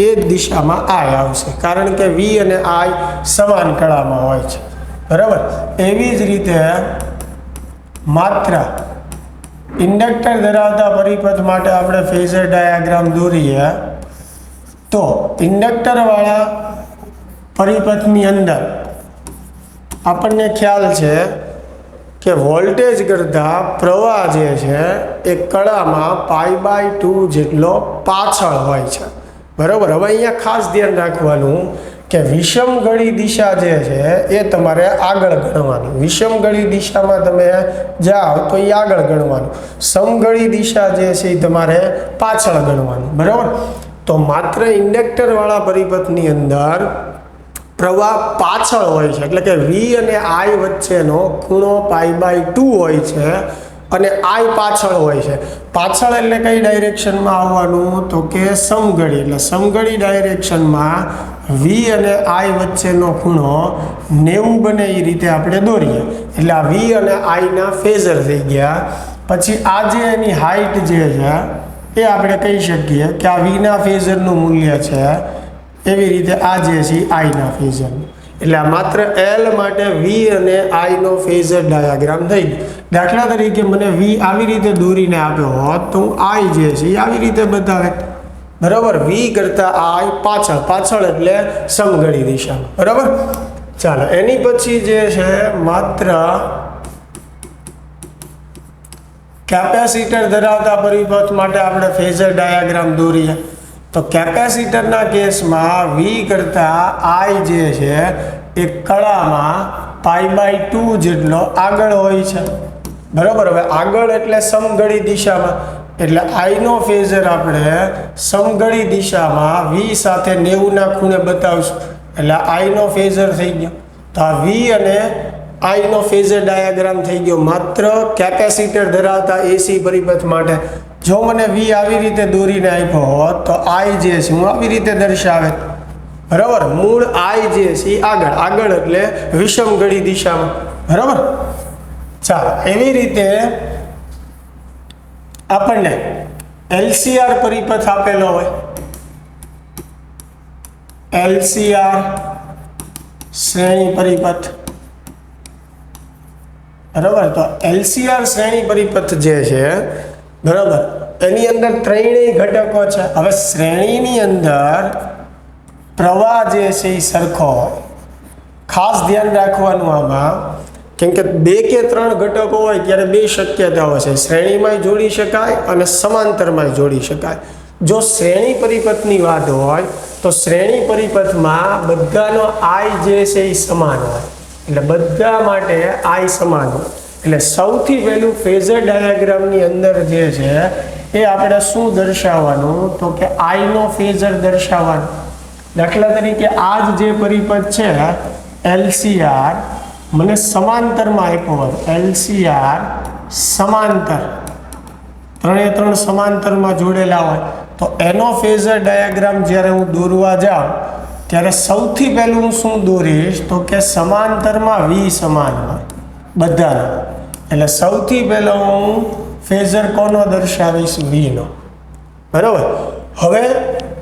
S1: એ જ દિશામાં આઈ આવશે કારણ કે વી અને આઈ સમાન કળામાં હોય છે. બરાબર. એવી જ રીતે માત્ર ઇન્ડક્ટર ધરાવતા પરિપથ માટે આપણે ફેઝર ડાયાગ્રામ દોરીએ તો ઇન્ડક્ટરવાળા પરિપથની અંદર આપણને ખ્યાલ છે કે વોલ્ટેજ કરતાં પ્રવાહ જે છે એ કળામાં π/2 જેટલો પાછળ હોય છે. બરાબર. હવે અહીંયા ખાસ ધ્યાન રાખવાનું કે વિષમગળી દિશા જે છે એ તમારે આગળ ગણવાની. વિષમગળી દિશામાં તમે જાઓ તો એ આગળ ગણવાનું. સમગળી દિશા જે છે એ તમારે પાછળ ગણવાનું. બરાબર. તો માત્ર ઇન્ડક્ટરવાળા પરિપથની અંદર પ્રવાહ પાછળ હોય છે એટલે કે વી અને આઈ વચ્ચેનો ખૂણો π/2 હોય છે અને આઈ પાછળ હોય છે. પાછળ એટલે કઈ ડાયરેક્શનમાં આવવાનું તો કે સમઘડી. એટલે સમઘડી ડાયરેક્શનમાં વી અને આઈ વચ્ચેનો ખૂણો 90 બને એ રીતે આપણે દોરીએ એટલે આ વી અને આઈના ફેઝર થઈ ગયા. પછી આ જે એની હાઇટ જે છે એ આપણે કહી શકીએ કે આ વીના ફેઝરનું મૂલ્ય છે. એવી રીતે આ જે છે આઈના ફેઝરનું. એટલે આ માત્ર એલ માટે વી અને આઈનો ફેઝર ડાયાગ્રામ થઈ ગયો. દાખલા તરીકે મને વી આવી રીતે દોરીને આપ્યો હોત તો હું આઈ જે છે એ આવી રીતે બતાવે. બરાબર. વી કરતાં આઈ પાછળ. પાછળ એટલે સમઘડી દિશામાં. બરાબર. ચાલો એની પછી જે છે માત્ર કેપેસિટર ધરાવતા પરિપથ માટે આપણે ફેઝર ડાયાગ્રામ દોરીએ તો કેપેસિટરના કેસમાં વી કરતાં આઈ જે છે એ કળામાં π/2 જેટલો આગળ હોય છે. બરાબર. હવે આગળ એટલે સમઘડી દિશામાં એટલે આઈનો ફેઝર આપણે સમઘડી દિશામાં વી સાથે 90ના ખૂણે બતાવશું એટલે આઈનો ફેઝર થઈ ગયો. તો આ વી અને આઈનો ફેઝર ડાયાગ્રામ થઈ ગયો માત્ર કેપેસિટર ધરાવતા એસી પરિપથ માટે. જો મને વી આવી રીતે દોરીને આપ્યો હોત તો આઈ જે છે હું આવી રીતે દર્શાવે. બરાબર. મૂળ આઈ જે છે આગળ. આગળ એટલે વિષમઘડી દિશામાં. બરાબર. ચાલો એવી રીતે આપણને એલસીઆર પરિપથ આપેલો હોય. એલસીઆર શ્રેણી પરિપથ. બરાબર. તો એલસીઆર શ્રેણી પરિપથ જે છે બરાબર એની અંદર ત્રણેય ઘટકો છે. હવે શ્રેણીની અંદર પ્રવાહ જે છે એ સરખો હોય. ખાસ ધ્યાન રાખવાનું આમાં કેમ કે 2 કે 3 ઘટકો હોય ત્યારે 2 શક્યતાઓ છે. શ્રેણીમાં જોડી શકાય અને સમાંતરમાં જોડી શકાય. જો શ્રેણી પરિપથની વાત હોય તો શ્રેણી પરિપથમાં બધાનો આઈ જે છે એ સમાન હોય એટલે બધા માટે આઈ સમાન હોય. એટલે સૌથી પહેલું ફેઝર ડાયાગ્રામની અંદર જે છે એ આપણે શું દર્શાવવાનું તો કે આઈનો ફેઝર દર્શાવવાનું. દાખલા તરીકે આ જે પરિપથ છે એલસીઆર મને સમાંતરમાં આપ્યો હોય. એલસીઆર સમાંતર 3 સમાંતરમાં જોડેલા હોય તો એનો ફેઝર ડાયાગ્રામ જ્યારે હું દોરવા જાઉં ત્યારે સૌથી પહેલું હું શું દોરીશ તો કે સમાંતરમાં વી સમાન હોય બધાનો. એટલે સૌથી પહેલો હું ફેઝર કોનો દર્શાવીશ વીનો. બરાબર. હવે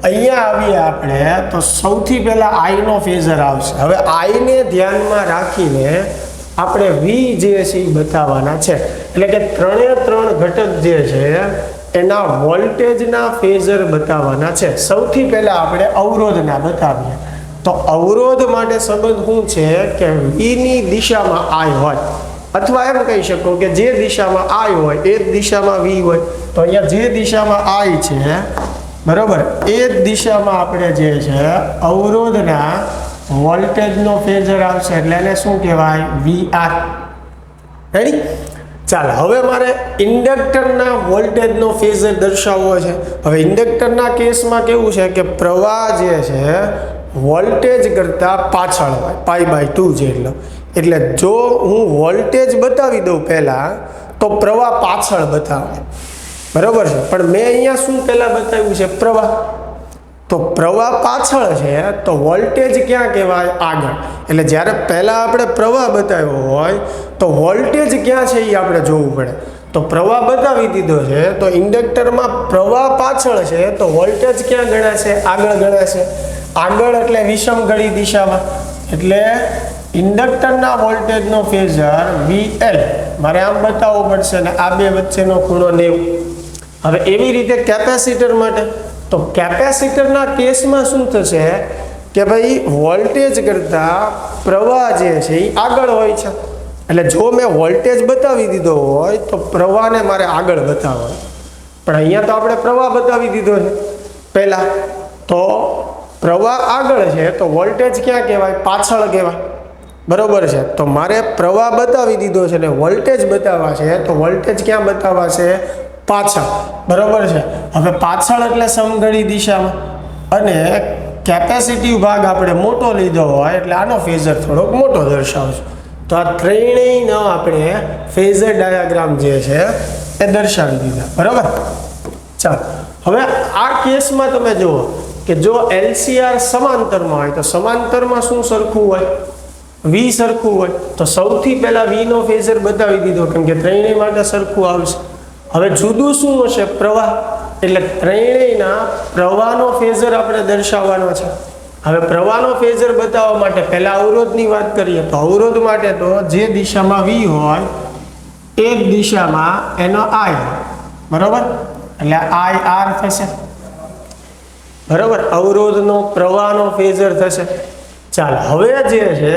S1: અહીંયા આવીએ આપણે તો સૌથી પહેલા આઈનો ફેઝર આવશે. હવે આઈને ધ્યાનમાં રાખીને આપણે વી જે છે એ બતાવવાના છે. એટલે કે 3 ઘટક જે છે એના વોલ્ટેજના ફેઝર બતાવવાના છે. સૌથી પહેલા આપણે અવરોધના બતાવીએ તો અવરોધ માટે સંબંધ શું છે કે વીની દિશામાં આઈ હોય અથવા એમ કહી શકો કે જે દિશામાં આઈ હોય એ જ દિશામાં વી હોય. તો અહીંયા જે દિશામાં આઈ છે બરાબર એ જ દિશામાં આપણે જે છે અવરોધના વોલ્ટેજનો ફેઝર આવશે એટલે એને શું કહેવાય? VR. રેડી? ચાલો, હવે મારે ઇન્ડક્ટરના વોલ્ટેજનો ફેઝર દર્શાવવો છે. હવે ઇન્ડક્ટરના કેસમાં કેવું છે કે પ્રવાહ જે છે વોલ્ટેજ કરતાં પાછળ હોય, π/2 જેટલો. એટલે જો હું વોલ્ટેજ બતાવી દઉં પહેલાં તો પ્રવાહ પાછળ બતાવે, બરાબર છે. પણ મેં અહીંયા શું પહેલાં બતાવ્યું છે? પ્રવાહ. તો પ્રવાહ પાછળ છે તો વોલ્ટેજ ક્યાં કહેવાય? આગળ. એટલે જ્યારે પહેલાં આપણે પ્રવાહ બતાવ્યો હોય તો વોલ્ટેજ ક્યાં છે એ આપણે જોવું પડે. તો પ્રવાહ બતાવી દીધો છે તો ઇન્ડક્ટરમાં પ્રવાહ પાછળ છે તો વોલ્ટેજ ક્યાં ગણાશે? આગળ ગણાશે. આગળ એટલે વિષમ ઘડી દિશામાં. એટલે ઇન્ડક્ટરના વોલ્ટેજનો ફેઝર VL મારે આમ બતાવવો પડશે અને આ બે વચ્ચેનો ખૂણો 90. હવે એવી રીતે કેપેસિટર માટે, તો કેપેસિટરના કેસમાં શું થશે કે ભાઈ વોલ્ટેજ કરતાં પ્રવાહ જે છે એ આગળ હોય છે. એટલે જો મેં વોલ્ટેજ બતાવી દીધો હોય તો પ્રવાહને મારે આગળ બતાવવાનો. પણ અહીંયા તો આપણે પ્રવાહ બતાવી દીધો છે પહેલાં, તો પ્રવાહ આગળ છે તો વોલ્ટેજ ક્યાં કહેવાય? પાછળ કહેવાય, બરોબર છે. તો મારે પ્રવાહ બતાવી દીધો છે ને વોલ્ટેજ બતાવવા છે તો વોલ્ટેજ ક્યાં બતાવવા છે? પાછળ, બરોબર છે. હવે પાછળ એટલે સમઘડી દિશામાં અને કેપેસિટિવ ભાગ આપણે મોટો લીધો હોય એટલે આનો ફેઝર થોડોક મોટો દર્શાવશું. તો આ ત્રણેયનો આપણે ફેઝર ડાયાગ્રામ જે છે એ દર્શાવી દીધા, બરાબર. ચાલો, હવે આ કેસમાં તમે જુઓ કે જો LCR સમાંતરમાં હોય તો સમાંતરમાં શું સરખું હોય? V સરખું હોય. તો સૌથી પહેલા V નો ફેઝર બતાવી દીધો કેમ કે ત્રણેય માટે સરખું આવશે. હવે જુદું શું હશે? પ્રવાહ. એટલે ત્રણેયના પ્રવાહનો ફેઝર આપણે દર્શાવવાનો છે. હવે પ્રવાહનો ફેઝર બતાવવા માટે પહેલા અવરોધની વાત કરીએ તો અવરોધ માટે તો જે દિશામાં V હોય એ જ દિશામાં એનો I, બરોબર. એટલે IR થશે, બરોબર. અવરોધનો પ્રવાહનો ફેઝર થશે. ચાલો, હવે જે છે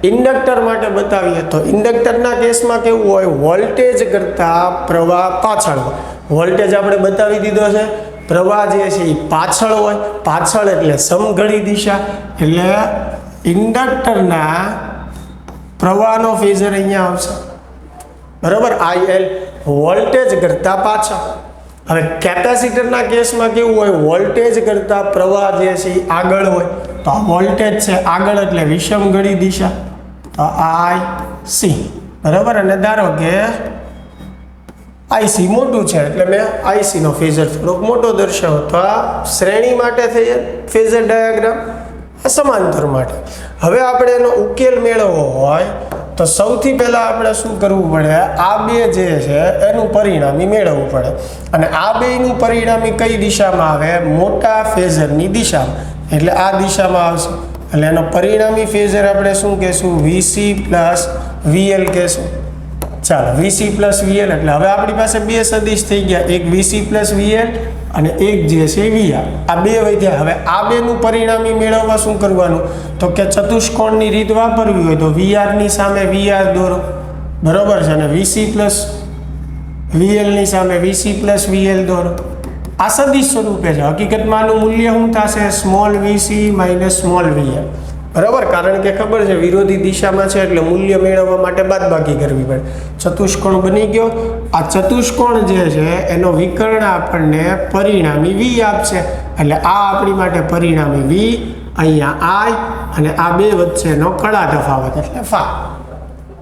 S1: ઇન્ડક્ટર માટે બતાવીએ તો ઇન્ડક્ટરના કેસમાં કેવું હોય? વોલ્ટેજ કરતાં પ્રવાહ પાછળ હોય. વોલ્ટેજ આપણે બતાવી દીધો છે, પ્રવાહ જે છે એ પાછળ હોય. પાછળ એટલે સમઘડી દિશા. એટલે ઇન્ડક્ટરના પ્રવાહનો ફેઝર અહીંયા આવશે, બરાબર. IL વોલ્ટેજ કરતાં પાછળ. હવે કેપેસિટરના કેસમાં કેવું હોય? વોલ્ટેજ કરતાં પ્રવાહ જે છે એ આગળ હોય. તો આ વોલ્ટેજ છે આગળ એટલે વિષમ ઘડી દિશા, તો IC, બરાબર. અને ધારો કે IC મોટું છે એટલે મેં IC નો ફેઝર થોડોક મોટો દર્શાવ્યો. તો આ શ્રેણી માટે થઈ ફેઝર ડાયાગ્રામ, સમાંતર માટે. હવે આપણે એનો ઉકેલ મેળવવો હોય તો સૌથી પહેલાં આપણે શું કરવું પડે? આ બે જે છે એનું પરિણામી મેળવવું પડે. અને આ બેનું પરિણામી કઈ દિશામાં આવે? મોટા ફેઝરની દિશામાં. એટલે આ દિશામાં આવશે. એટલે એનો પરિણામી ફેઝર આપણે શું કહેશું? VC પ્લસ VL કહેશું. ચાલો, VC પ્લસ VL એટલે હવે આપણી પાસે બે સદિશ થઈ ગયા, એક VC પ્લસ VL અને એક જે છે VR. આ બે વધ્યા. હવે આ બેનું પરિણામી મેળવવા શું કરવાનું? તો કે ચતુષ્કોણની રીત વાપરવી હોય તો VR ની સામે VR દોરો, બરોબર છે. અને VC પ્લસ VL ની સામે VC પ્લસ VL દોરો. આ સદિશ સ્વરૂપે છે. હકીકતમાં આનું મૂલ્ય શું થશે? Small VC minus small VL, બરાબર. કારણ કે ખબર છે વિરોધી દિશામાં છે એટલે મૂલ્ય મેળવવા માટે બાદબાકી કરવી પડે. ચતુષ્કોણ બની ગયો. આ ચતુષ્કોણ જે છે એનો વિકર્ણ આપણને પરિણામી V આપશે. એટલે આ આપણી માટે પરિણામી V, અહીંયા I અને આ બે વચ્ચેનો કળા તફાવત એટલે φ,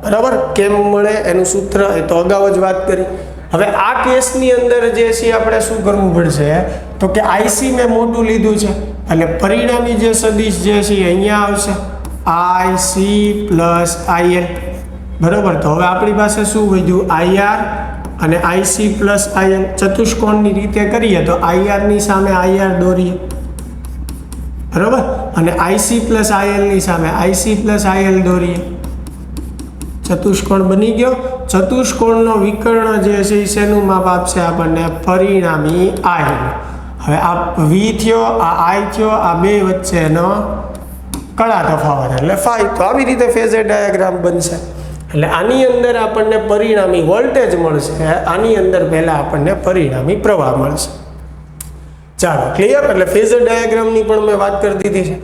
S1: બરાબર. કેમ મળે એનું સૂત્ર એ તો અગાઉ જ વાત કરી. હવે આ કેસની અંદર જે છે આપણે શું કરવું પડશે? તો કે IC મેં મોટું લીધું છે એટલે પરિણામી જે સદિશ જે છે અહીંયા આવશે IC પ્લસ IL, બરાબર. તો હવે આપણી પાસે શું વધ્યું? IR અને IC પ્લસ IL. ચતુષ્કોણની રીતે કરીએ તો IR ની સામે IR દોરીએ, બરાબર. અને IC પ્લસ IL ની સામે IC પ્લસ IL દોરીએ. ચતુષ્કોણ બની ગયો. ચતુષ્કોણનો વિકર્ણ જે છે એ શેનું માપ આપશે આપણને? પરિણામી I. હવે આ V થયો, આ I થયો, આ બે વચ્ચેનો કળા તફાવત એટલે φ. તો આવી રીતે ફેઝર ડાયાગ્રામ બનશે. એટલે આની અંદર આપણને પરિણામી વોલ્ટેજ મળશે, આની અંદર પહેલા આપણને પરિણામી પ્રવાહ મળશે. ચાલો, ક્લિયર. એટલે ફેઝર ડાયાગ્રામની પણ મેં વાત કરી દીધી છે.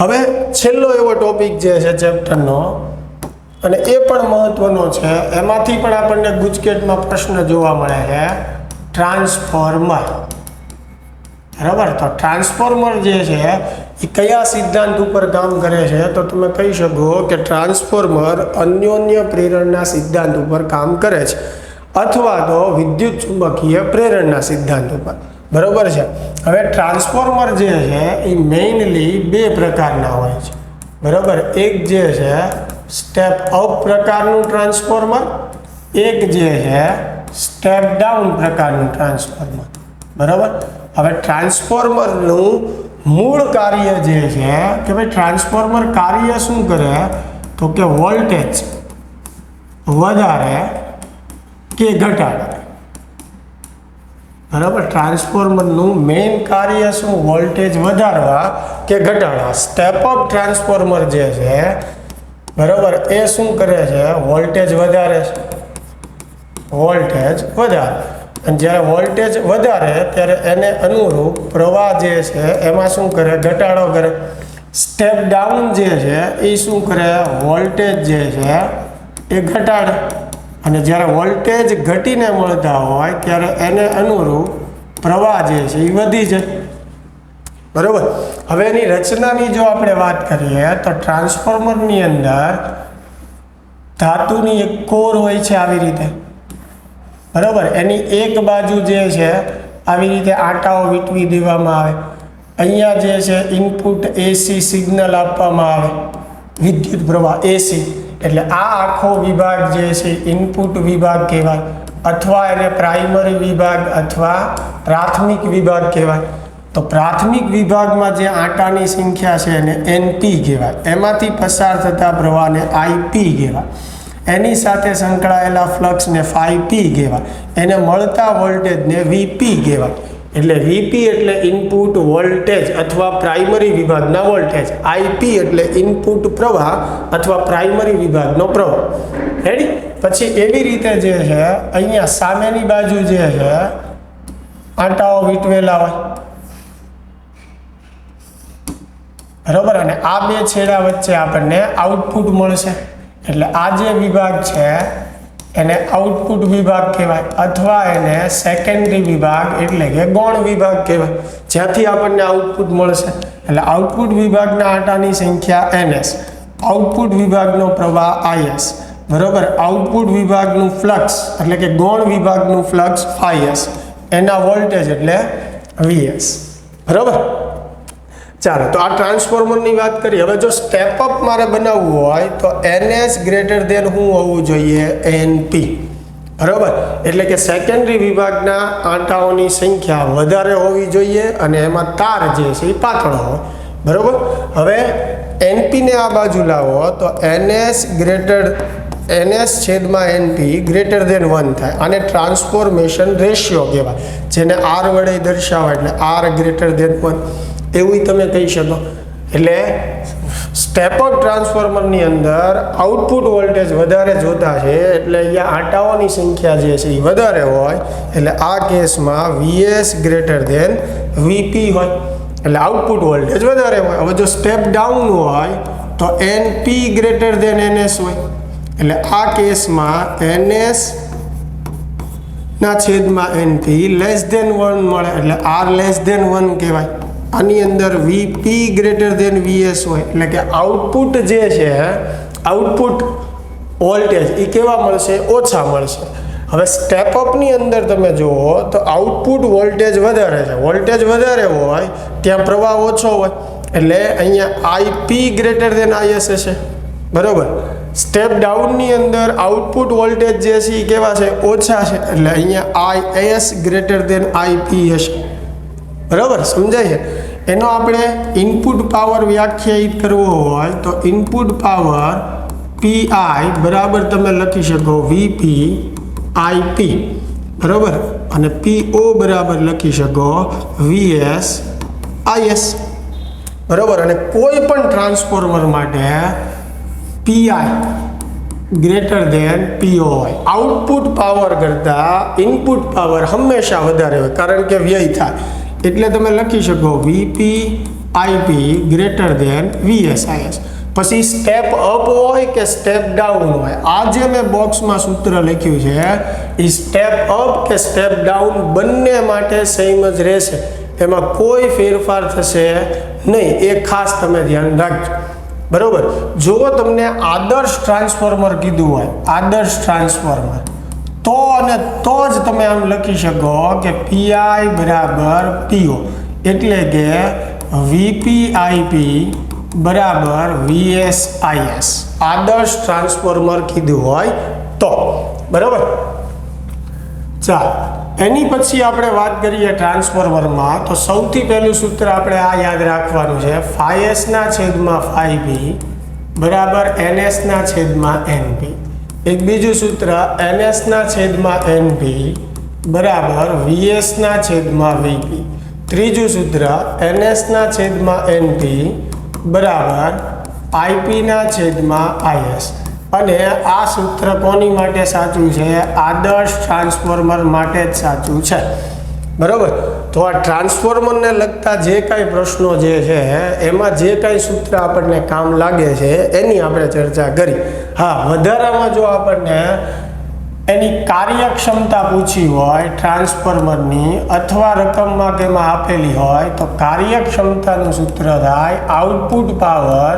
S1: હવે છેલ્લો એવો ટોપિક જે છે ચેપ્ટરનો, અને એ પણ મહત્વનો છે, એમાંથી પણ આપણને ગુજકેટમાં પ્રશ્ન જોવા મળે છે, ટ્રાન્સફોર્મર. બરાબર, તો ટ્રાન્સફોર્મર જે છે એ કયા સિદ્ધાંત ઉપર કામ કરે છે? તો તમે કહી શકો કે ટ્રાન્સફોર્મર અન્યોન્ય પ્રેરણના સિદ્ધાંત ઉપર કામ કરે છે, અથવા તો વિદ્યુત ચુંબકીય પ્રેરણના સિદ્ધાંત ઉપર. બરોબર છે. હવે ટ્રાન્સફોર્મર જે છે એ મેઇનલી બે પ્રકારના હોય છે. બરાબર, એક જે છે સ્ટેપ અપ પ્રકારનું ટ્રાન્સફોર્મર, એક જે છે સ્ટેપ ડાઉન પ્રકારનું ટ્રાન્સફોર્મર. બરાબર, હવે ટ્રાન્સફોર્મરનું મૂળ કાર્ય જે છે કે ભાઈ ટ્રાન્સફોર્મર કાર્ય શું કરે? તો કે વોલ્ટેજ વધારે કે ઘટાડે. બરાબર, ટ્રાન્સફોર્મરનું મેઇન કાર્ય શું? વોલ્ટેજ વધારવા કે ઘટાડવા. સ્ટેપ અપ ટ્રાન્સફોર્મર જે છે, બરાબર, એ શું કરે છે? વોલ્ટેજ વધારે છે, વોલ્ટેજ વધારે. અને જ્યારે વોલ્ટેજ વધારે ત્યારે એને અનુરૂપ પ્રવાહ જે છે એમાં શું કરે? ઘટાડો કરે. સ્ટેપ ડાઉન જે છે એ શું કરે? વોલ્ટેજ જે છે એ ઘટાડે. અને જ્યારે વોલ્ટેજ ઘટીને મળતા હોય ત્યારે એને અનુરૂપ પ્રવાહ જે છે એ વધી જાય. બરાબર, હવે એની રચનાની જો આપણે વાત કરીએ તો ટ્રાન્સફોર્મરની અંદર ધાતુની એક કોર હોય છે આવી રીતે. બરાબર, એની એક બાજુ જે છે આવી રીતે આંટાઓ વીંટવી દેવામાં આવે. અહીંયા જે છે ઇનપુટ એસી સિગ્નલ આપવામાં આવે, વિદ્યુત પ્રવાહ એસી. એટલે આ આખો વિભાગ જે છે ઇનપુટ વિભાગ કહેવાય, અથવા એને પ્રાઇમરી વિભાગ અથવા પ્રાથમિક વિભાગ કહેવાય. તો પ્રાથમિક વિભાગમાં જે આંટાની સંખ્યા છે એને એનપી કહેવાય. એમાંથી પસાર થતા પ્રવાહને આઈપી કહેવાય. એની સાથે સંકળાયેલા ફ્લક્સને ફાઈપી કહેવાય. એને મળતા વોલ્ટેજને વીપી કહેવાય. એટલે વીપી એટલે ઇનપુટ વોલ્ટેજ અથવા પ્રાઇમરી વિભાગના વોલ્ટેજ, આઈપી એટલે ઇનપુટ પ્રવાહ અથવા પ્રાઇમરી વિભાગનો પ્રવાહ. રેડી? પછી એવી રીતે જે છે અહીંયા સામેની બાજુ જે છે આંટાઓ વીંટવેલા હોય. બરાબર, અને આ બે છેડા વચ્ચે આપણને આઉટપુટ મળશે. એટલે આ જે વિભાગ છે એને આઉટપુટ વિભાગ કહેવાય, અથવા એને સેકન્ડરી વિભાગ એટલે કે ગૌણ વિભાગ કહેવાય, જ્યાંથી આપણને આઉટપુટ મળશે. એટલે આઉટપુટ વિભાગના આંટાની સંખ્યા એનએસ, આઉટપુટ વિભાગનો પ્રવાહ આઈએસ. બરાબર, આઉટપુટ વિભાગનું ફ્લક્સ એટલે કે ગૌણ વિભાગનું ફ્લક્સ ફાઈએસ, એના વોલ્ટેજ એટલે વીએસ. બરાબર, ચાલો, તો આ ટ્રાન્સફોર્મરની વાત કરી. હવે જો સ્ટેપ અપ મારે બનાવવું હોય તો એનએસ ગ્રેટર દેન શું હોવું જોઈએ? એનપી. બરાબર, એટલે કે સેકન્ડરી વિભાગના આંટાઓની સંખ્યા વધારે હોવી જોઈએ અને એમાં તાર જે છે એ પાતળો હોય. બરાબર, હવે એનપીને આ બાજુ લાવો તો એનએસ છેદમાં એનપી ગ્રેટર દેન 1 થાય. આને ટ્રાન્સફોર્મેશન રેશિયો કહેવાય, જેને આર વડે દર્શાવાય. એટલે આર ગ્રેટર દેન 1 એવું તમે કહી શકો. એટલે સ્ટેપ અપ ટ્રાન્સફોર્મરની અંદર આઉટપુટ વોલ્ટેજ વધારે જોતા છે, એટલે અહીંયા આંટાઓની સંખ્યા જે છે એ વધારે હોય. એટલે આ કેસમાં વીએસ ગ્રેટર દેન વીપી હોય, એટલે આઉટપુટ વોલ્ટેજ વધારે હોય. હવે જો સ્ટેપ ડાઉન હોય તો એનપી ગ્રેટર દેન એનએસ હોય. એટલે આ કેસમાં એનએસ ના છેદમાં એનપી લેસ દેન 1 મળે, એટલે આર લેસ દેન 1 કહેવાય. આની અંદર વીપી ગ્રેટર દેન વીએસ હોય, એટલે કે આઉટપુટ જે છે આઉટપુટ વોલ્ટેજ એ કેવા મળશે? ઓછા મળશે. હવે સ્ટેપ અપની અંદર તમે જુઓ તો આઉટપુટ વોલ્ટેજ વધારે છે, વોલ્ટેજ વધારે હોય ત્યાં પ્રવાહ ઓછો હોય. એટલે અહીંયા આઈપી ગ્રેટર દેન આઈએસ હશે. બરાબર, સ્ટેપ ડાઉનની અંદર આઉટપુટ વોલ્ટેજ જે છે એ કેવા છે? ઓછા છે. એટલે અહીંયા આઈએસ ગ્રેટર દેન આઈપી હશે. બરાબર, સમજાય છે? એનો આપણે ઇનપુટ પાવર વ્યાખ્યાયિત કરવો હોય તો ઇનપુટ પાવર પીઆઈ બરાબર તમે લખી શકો વીપી આઈપી. બરાબર, અને પીઓ બરાબર લખી શકો વીએસ આઈએસ. બરાબર, અને કોઈ પણ ટ્રાન્સફોર્મર માટે પીઆઈ ગ્રેટર દેન પીઓ હોય. આઉટપુટ પાવર કરતાં ઇનપુટ પાવર હંમેશા વધારે હોય, કારણ કે વ્યય થાય. એટલે તમે લખી શકો VP IP greater than VSIS. પછી સ્ટેપ અપ હોય કે સ્ટેપ ડાઉન હોય, આ જે મેં બોક્સમાં સૂત્ર લખ્યું છે એ સ્ટેપ અપ કે સ્ટેપ ડાઉન બંને માટે સેમ જ રહેશે, એમાં કોઈ ફેરફાર થશે નહીં, એ ખાસ તમે ધ્યાન રાખજો. બરોબર. જો તમને આદર્શ ટ્રાન્સફોર્મર કીધું હોય, આદર્શ ટ્રાન્સફોર્મર, તો અને તો જ તમે આમ લખી શકો કે PI બરાબર PO, એટલે કે VPIP બરાબર VSIS, આદર્શ ટ્રાન્સફોર્મર કીધું હોય તો. બરાબર. ચાલો, એની પછી આપણે વાત કરીએ ટ્રાન્સફોર્મરમાં, તો સૌથી પહેલું સૂત્ર આપણે આ યાદ રાખવાનું છે, φs ના છેદમાં φb બરાબર ns ના છેદમાં np. એક બીજું સૂત્ર ns ના છેદમાં np બરાબર vs ના છેદમાં vp. ત્રીજું સૂત્ર ns ના છેદમાં np બરાબર ip ના છેદમાં is. અને આ સૂત્ર કોની માટે સાચું છે? આદર્શ ટ્રાન્સફોર્મર માટે જ સાચું છે. બરાબર. તો આ ટ્રાન્સફોર્મરને લગતા જે કાંઈ પ્રશ્નો જે છે એમાં જે કાંઈ સૂત્ર આપણને કામ લાગે છે એની આપણે ચર્ચા કરી. હા, વધારામાં જો આપણને એની કાર્યક્ષમતા પૂછી હોય ટ્રાન્સફોર્મરની અથવા રકમમાં કે એમાં આપેલી હોય, તો કાર્યક્ષમતાનું સૂત્ર થાય આઉટપુટ પાવર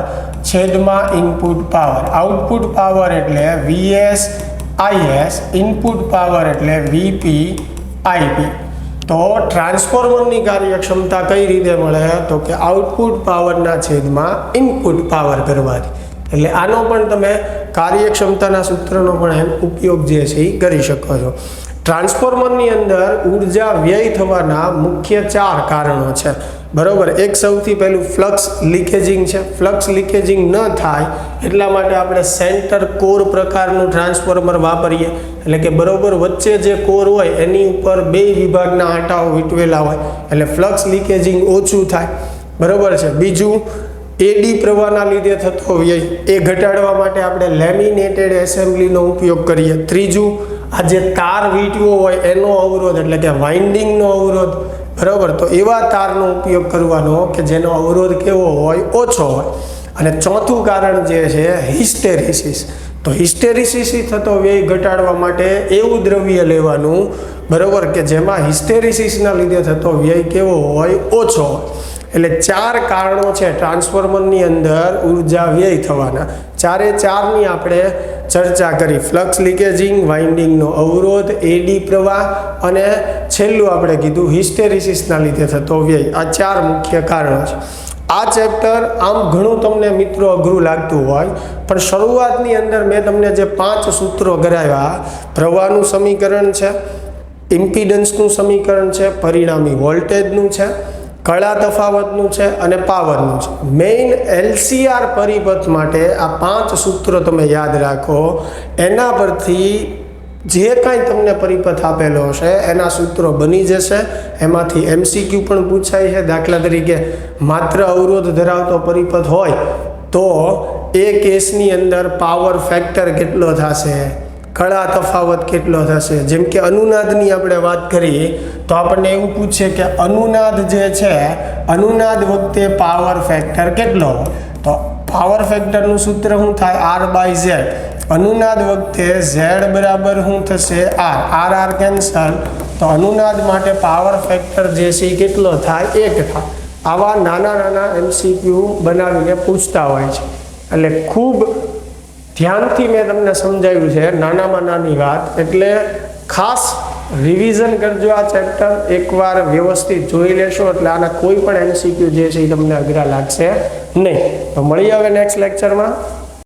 S1: છેદમાં ઇનપુટ પાવર. આઉટપુટ પાવર એટલે VSIS, ઇનપુટ પાવર એટલે VPIP. તો ટ્રાન્સફોર્મરની કાર્યક્ષમતા કઈ રીતે મળે? તો કે આઉટપુટ પાવરના છેદમાં ઇનપુટ પાવર કરવાથી. એટલે આનો પણ તમે કાર્યક્ષમતાના સૂત્રનો પણ ઉપયોગ જે છે એ કરી શકો છો. ટ્રાન્સફોર્મરની અંદર ઉર્જા વ્યય થવાના મુખ્ય 4 કારણો છે. બરોબર. એક સૌથી પહેલું ફ્લક્સ લીકેજિંગ છે. ફ્લક્સ લીકેજિંગ ન થાય એટલા માટે આપણે સેન્ટર કોર પ્રકારનું ટ્રાન્સફોર્મર વાપરીએ, એટલે કે બરોબર વચ્ચે જે કોર હોય એની ઉપર 2 વિભાગના આંટાઓ વીંટવેલા હોય, એટલે ફ્લક્સ લીકેજિંગ ઓછું થાય. બરોબર છે. બીજું, એડી પ્રવાહના લીધે થતો વ્યય એ ઘટાડવા માટે આપણે લેમિનેટેડ એસેમ્બલીનો ઉપયોગ કરીએ. ત્રીજું, આ જે તાર વીંટવો હોય એનો અવરોધ એટલે કે વાઇન્ડિંગનો અવરોધ, બરાબર, તો એવા તારનો ઉપયોગ કરવાનો કે જેનો અવરોધ કેવો હોય? ઓછો હોય. અને ચોથું કારણ જે છે હિસ્ટેરિસિસ. તો હિસ્ટેરિસિસ થતો વ્યય ઘટાડવા માટે એવું દ્રવ્ય લેવાનું, બરાબર, કે જેમાં હિસ્ટેરિસિસના લીધે થતો વ્યય કેવો હોય? ઓછો હોય. એટલે 4 કારણો છે ટ્રાન્સફોર્મરની અંદર ઉર્જા વ્યય થવાના. 4ની આપણે ચર્ચા કરી. ફ્લક્સ લીકેજિંગ, વાઇન્ડિંગનો અવરોધ, એડી પ્રવાહ અને છેલ્લું આપણે કીધું હિસ્ટેરિસિસના લીધે થતો વ્યય. આ 4 મુખ્ય કારણો છે. આ ચેપ્ટર આમ ઘણું તમને મિત્રો અઘરું લાગતું હોય, પણ શરૂઆતની અંદર મેં તમને જે 5 સૂત્રો કરાવ્યા, પ્રવાહનું સમીકરણ છે, ઇમ્પિડન્સનું સમીકરણ છે, પરિણામી વોલ્ટેજનું છે, કળા તફાવતનું છે અને પાવરનું છે. મેઇન LCR પરિપથ માટે આ 5 સૂત્રો તમે યાદ રાખો. એના પરથી જે કાંઈ તમને પરિપથ આપેલો હશે એના સૂત્રો બની જશે. એમાંથી MCQ પણ પૂછાય છે. દાખલા તરીકે માત્ર અવરોધ ધરાવતો પરિપથ હોય તો એ કેસની અંદર પાવર ફેક્ટર કેટલો થશે, કળા તફાવત કેટલો થશે. જેમ કે અનુનાદની આપણે વાત કરીએ તો આપણને એવું પૂછે કે અનુનાદ જે છે, અનુનાદ વખતે પાવર ફેક્ટર કેટલો? તો પાવર ફેક્ટરનું સૂત્ર શું થાય? R/Z. અનુનાદ વખતે Z બરાબર શું થશે? R cancel. તો અનુનાદ માટે પાવર ફેક્ટર જે છે કેટલો થાય? 1 થાય. આવા નાના નાના MCQ બનાવીને પૂછતા હોય છે. એટલે ખૂબ ધ્યાનથી મેં તમને સમજાવ્યું છે, નાનામાં નાની વાત. એટલે ખાસ રિવિઝન કરજો આ ચેપ્ટર. એકવાર વ્યવસ્થિત જોઈ લેશો એટલે આના કોઈ પણ MCQ જે છે એ તમને અઘરા લાગશે નહીં. તો મળીએ હવે નેક્સ્ટ લેક્ચરમાં.